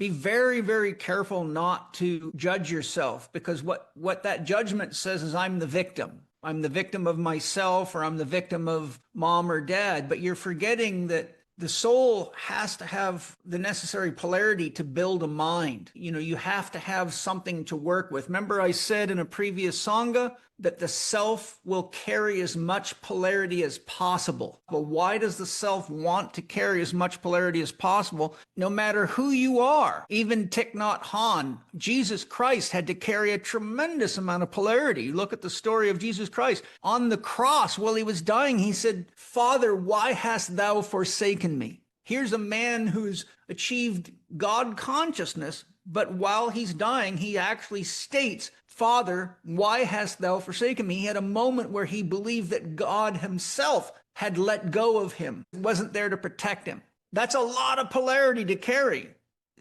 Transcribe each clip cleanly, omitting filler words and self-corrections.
be very, very careful not to judge yourself, because what that judgment says is I'm the victim. I'm the victim of myself, or I'm the victim of mom or dad. But you're forgetting that the soul has to have the necessary polarity to build a mind. You have to have something to work with. Remember I said in a previous Sangha that the self will carry as much polarity as possible. But why does the self want to carry as much polarity as possible? No matter who you are, even Thich Nhat Hanh, Jesus Christ had to carry a tremendous amount of polarity. Look at the story of Jesus Christ. On the cross, while he was dying, he said, "Father, why hast thou forsaken me?" Here's a man who's achieved God consciousness, but while he's dying, he actually states, "Father, why hast thou forsaken me?" He had a moment where he believed that God himself had let go of him, wasn't there to protect him. That's a lot of polarity to carry.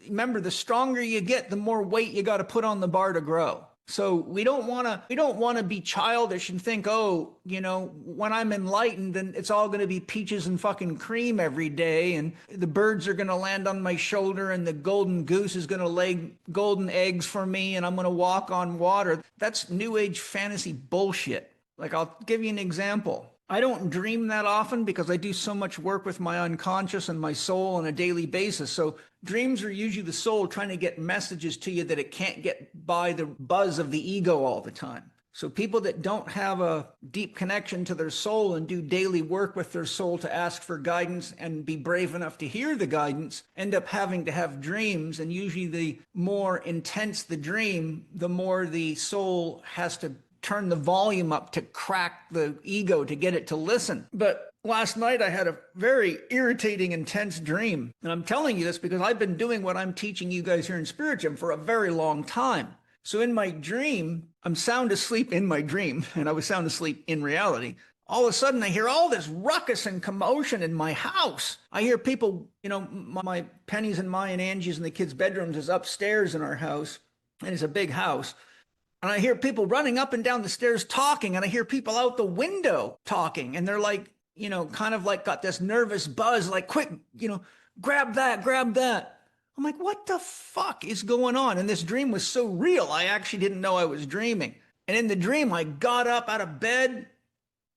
Remember, the stronger you get, the more weight you got to put on the bar to grow. So we don't want to be childish and think, oh, when I'm enlightened, then it's all going to be peaches and fucking cream every day, and the birds are going to land on my shoulder, and the golden goose is going to lay golden eggs for me, and I'm going to walk on water. That's new age fantasy bullshit. Like, I'll give you an example. I don't dream that often because I do so much work with my unconscious and my soul on a daily basis. So dreams are usually the soul trying to get messages to you that it can't get by the buzz of the ego all the time. So people that don't have a deep connection to their soul and do daily work with their soul to ask for guidance and be brave enough to hear the guidance end up having to have dreams. And usually the more intense the dream, the more the soul has to turn the volume up to crack the ego to get it to listen. But last night I had a very irritating, intense dream. And I'm telling you this because I've been doing what I'm teaching you guys here in Spirit Gym for a very long time. So in my dream, I'm sound asleep in my dream, and I was sound asleep in reality. All of a sudden I hear all this ruckus and commotion in my house. I hear people, my Penny's and my and Angie's and the kids' bedrooms is upstairs in our house, and it's a big house. And I hear people running up and down the stairs talking, and I hear people out the window talking, and they're like, kind of like got this nervous buzz, like, quick, grab that, grab that. I'm like, what the fuck is going on? And this dream was so real, I actually didn't know I was dreaming. And in the dream, I got up out of bed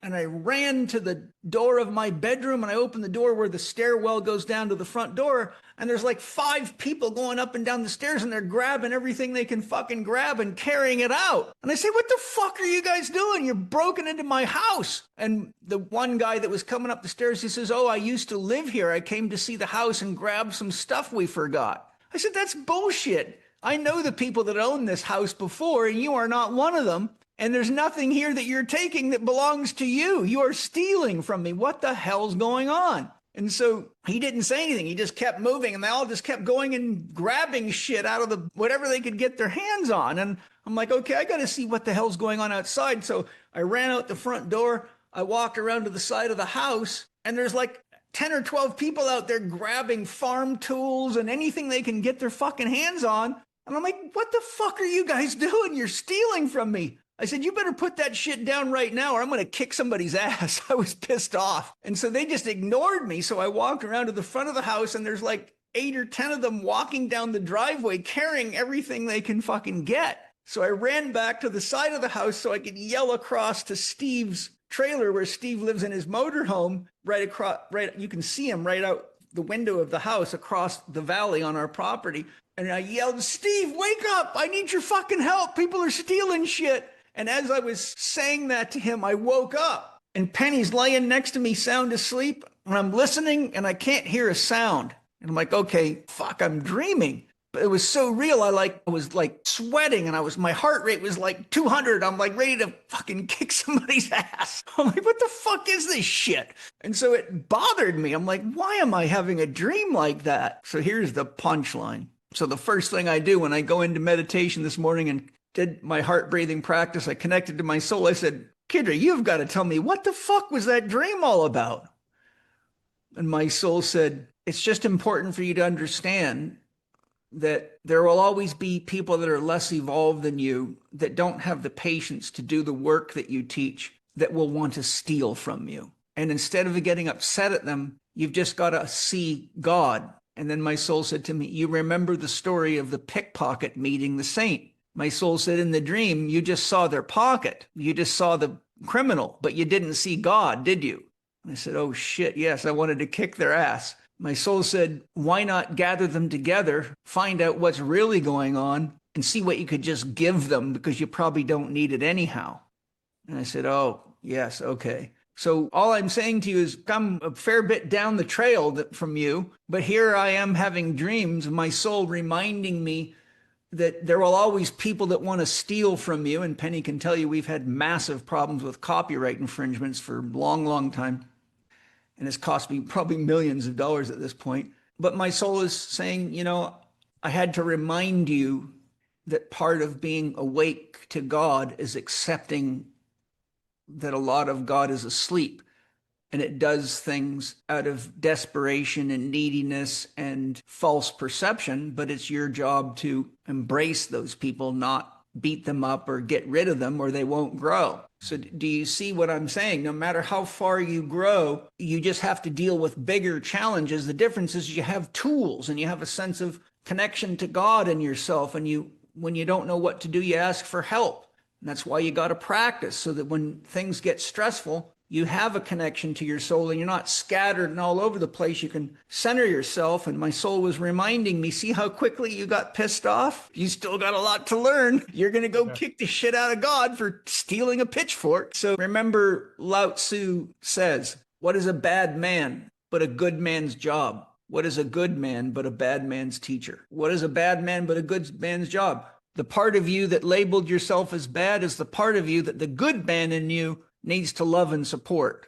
and I ran to the door of my bedroom, and I opened the door where the stairwell goes down to the front door. And there's like 5 people going up and down the stairs, and they're grabbing everything they can fucking grab and carrying it out. And I say, what the fuck are you guys doing? You're broken into my house. And the one guy that was coming up the stairs, he says, oh, I used to live here. I came to see the house and grab some stuff we forgot. I said, that's bullshit. I know the people that own this house before, and you are not one of them. And there's nothing here that you're taking that belongs to you. You are stealing from me. What the hell's going on? And so he didn't say anything. He just kept moving, and they all just kept going and grabbing shit out of whatever they could get their hands on. And I'm like, okay, I got to see what the hell's going on outside. So I ran out the front door. I walked around to the side of the house, and there's like 10 or 12 people out there grabbing farm tools and anything they can get their fucking hands on. And I'm like, what the fuck are you guys doing? You're stealing from me. I said, you better put that shit down right now or I'm going to kick somebody's ass. I was pissed off. And so they just ignored me. So I walked around to the front of the house, and there's like 8 or 10 of them walking down the driveway carrying everything they can fucking get. So I ran back to the side of the house so I could yell across to Steve's trailer where Steve lives in his motorhome right across, you can see him right out the window of the house across the valley on our property. And I yelled, Steve, wake up. I need your fucking help. People are stealing shit. And as I was saying that to him, I woke up, and Penny's laying next to me sound asleep, and I'm listening and I can't hear a sound. And I'm like, okay, fuck, I'm dreaming. But it was so real. I was like sweating, and my heart rate was like 200. I'm like ready to fucking kick somebody's ass. I'm like, what the fuck is this shit? And so it bothered me. I'm like, why am I having a dream like that? So here's the punchline. So the first thing I do when I go into meditation this morning and did my heart breathing practice, I connected to my soul. I said, Kidra, you've got to tell me, what the fuck was that dream all about? And my soul said, it's just important for you to understand that there will always be people that are less evolved than you that don't have the patience to do the work that you teach, that will want to steal from you. And instead of getting upset at them, you've just got to see God And then my soul said to me, you remember the story of the pickpocket meeting the saint? My soul said, in the dream, you just saw their pocket. You just saw the criminal, but you didn't see God, did you? And I said, oh shit, yes, I wanted to kick their ass. My soul said, why not gather them together, find out what's really going on, and see what you could just give them, because you probably don't need it anyhow. And I said, oh, yes, okay. So all I'm saying to you is come a fair bit down the trail from you, but here I am having dreams, my soul reminding me that there will always people that want to steal from you. And Penny can tell you we've had massive problems with copyright infringements for a long, long time. And it's cost me probably millions of dollars at this point. But my soul is saying, you know, I had to remind you that part of being awake to God is accepting that a lot of God is asleep, and it does things out of desperation and neediness and false perception, but it's your job to embrace those people, not beat them up or get rid of them, or they won't grow. So do you see what I'm saying? No matter how far you grow, you just have to deal with bigger challenges. The difference is you have tools and you have a sense of connection to God and yourself, and when you don't know what to do, you ask for help. And that's why you got to practice, so that when things get stressful, you have a connection to your soul and you're not scattered and all over the place. You can center yourself. And my soul was reminding me, see how quickly you got pissed off? You still got a lot to learn. You're going to go kick the shit out of God for stealing a pitchfork. So remember, Lao Tzu says, what is a bad man but a good man's job? What is a good man but a bad man's teacher? What is a bad man but a good man's job? The part of you that labeled yourself as bad is the part of you that the good man in you needs to love and support.